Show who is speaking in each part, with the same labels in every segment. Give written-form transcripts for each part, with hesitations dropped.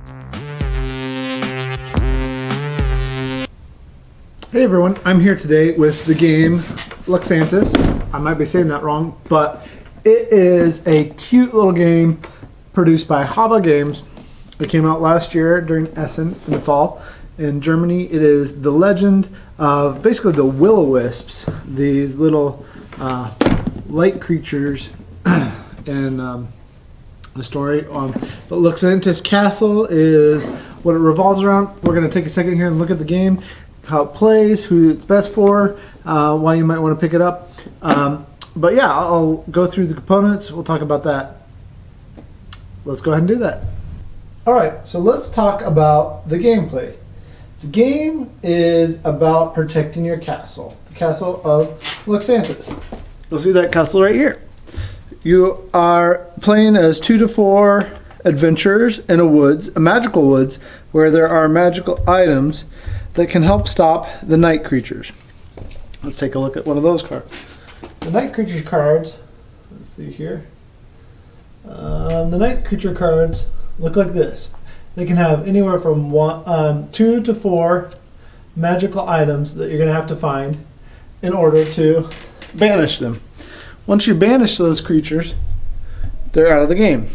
Speaker 1: Hey everyone, I'm here today with the game Luxantis. I might be saying that wrong, but it is a cute little game produced by Haba Games. It came out last year during Essen in the fall. In Germany, it is the legend of basically the will-o-wisps, these little light creatures in the story. But Luxantis Castle is what it revolves around. We're going to take a second here and look at the game, how it plays, who it's best for, why you might want to pick it up. But yeah, I'll go through the components. We'll talk about that. Let's go ahead and do that. All right, so let's talk about the gameplay. The game is about protecting your castle, the castle of Luxantis. You'll see that castle right here. You are playing as 2 to 4 adventurers in a magical woods, where there are magical items that can help stop the night creatures. Let's take a look at one of those cards. The night creature cards, let's see here. The night creature cards look like this. They can have anywhere from 2 to 4 magical items that you're going to have to find in order to banish them. Once you banish those creatures, they're out of the game.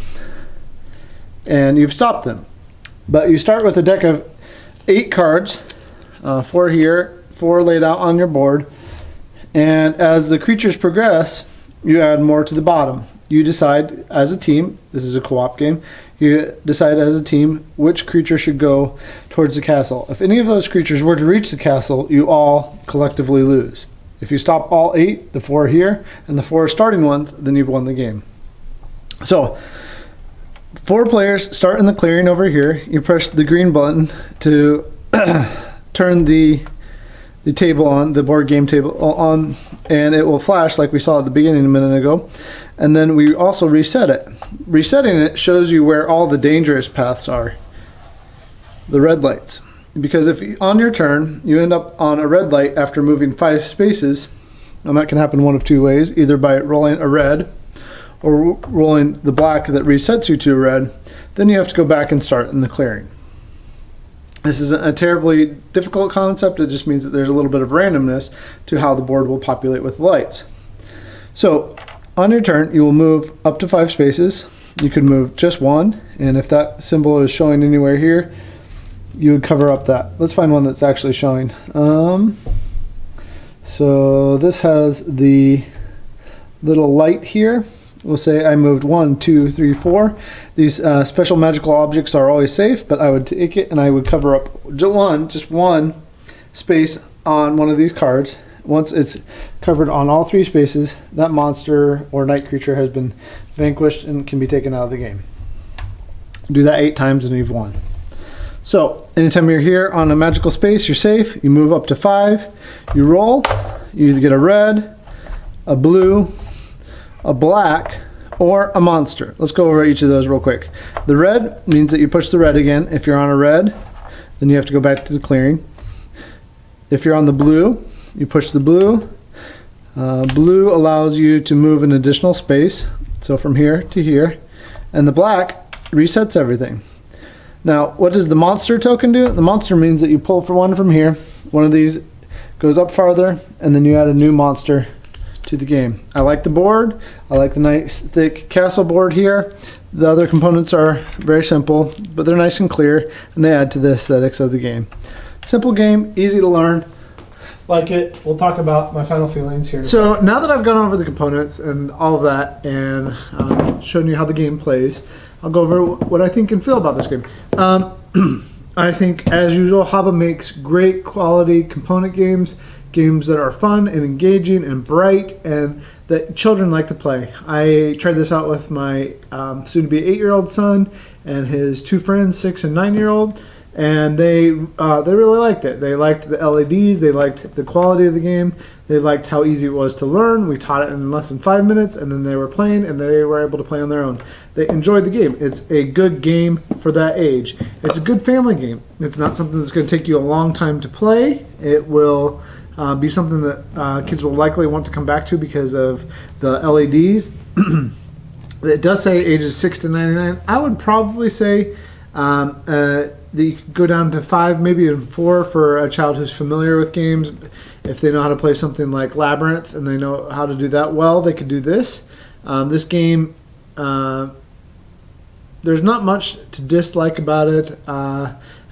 Speaker 1: And you've stopped them. But you start with a deck of 8 cards, 4 here, 4 laid out on your board. And as the creatures progress, you add more to the bottom. You decide as a team, this is a co-op game, you decide as a team which creature should go towards the castle. If any of those creatures were to reach the castle, you all collectively lose. If you stop all 8, the 4 here, and the 4 starting ones, then you've won the game. So, 4 players start in the clearing over here. You press the green button to turn the table on, the board game table on, and it will flash like we saw at the beginning a minute ago. And then we also reset it. Resetting it shows you where all the dangerous paths are, the red lights. Because if on your turn you end up on a red light after moving 5 spaces, and that can happen one of 2 ways, either by rolling a red or rolling the black that resets you to a red, then you have to go back and start in the clearing. This isn't a terribly difficult concept. It just means that there's a little bit of randomness to how the board will populate with lights. So on your turn, you will move up to 5 spaces. You could move just 1, and if that symbol is showing anywhere here, you would cover up that. Let's find one that's actually showing. So this has the little light here. We'll say I moved 1, 2, 3, 4. These special magical objects are always safe, but I would take it and I would cover up just one space on one of these cards. Once it's covered on all 3 spaces, that monster or night creature has been vanquished and can be taken out of the game. Do that 8 times and you've won. So anytime you're here on a magical space, you're safe. You move up to 5. You roll. You either get a red, a blue, a black, or a monster. Let's go over each of those real quick. The red means that you push the red again. If you're on a red, then you have to go back to the clearing. If you're on the blue, you push the blue. Blue allows you to move an additional space, so from here to here. And the black resets everything. Now, what does the monster token do? The monster means that you pull for one from here. One of these goes up farther, and then you add a new monster to the game. I like the board. I like the nice thick castle board here. The other components are very simple, but they're nice and clear, and they add to the aesthetics of the game. Simple game, easy to learn. Like it. We'll talk about my final feelings here. So now that I've gone over the components and all of that and shown you how the game plays, I'll go over what I think and feel about this game. I think, as usual, Haba makes great quality component games that are fun and engaging and bright and that children like to play. I tried this out with my soon-to-be 8-year-old son and his 2 friends, 6 and 9-year-old, and they really liked it. They liked the LEDs, they liked the quality of the game, they liked how easy it was to learn. We taught it in less than 5 minutes, and then they were playing, and they were able to play on their own. They enjoyed the game. It's a good game for that age. It's a good family game. It's not something that's going to take you a long time to play. It will be something that kids will likely want to come back to because of the LEDs. It does say ages 6 to 99. I would probably say You could go down to 5, maybe even 4 for a child who's familiar with games. If they know how to play something like Labyrinth and they know how to do that well, they could do this. This game, there's not much to dislike about it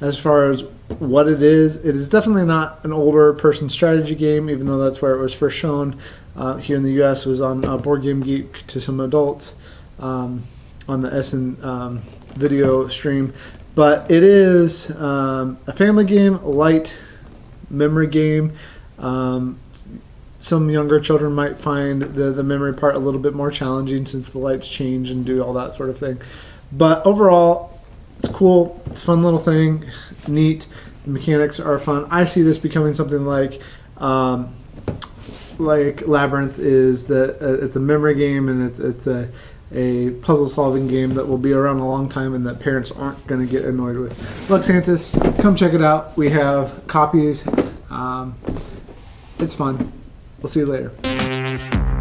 Speaker 1: as far as what it is. It is definitely not an older person strategy game, even though that's where it was first shown. Here in the U.S., it was on Board Game Geek to some adults on the SN video stream. But it is a family game, a light memory game. Some younger children might find the memory part a little bit more challenging since the lights change and do all that sort of thing. But overall, it's cool. It's a fun little thing. Neat. The mechanics are fun. I see this becoming something like Labyrinth is that it's a memory game, and it's a puzzle solving game that will be around a long time and that parents aren't going to get annoyed with. Luxantis, come check it out. We have copies. It's fun. We'll see you later.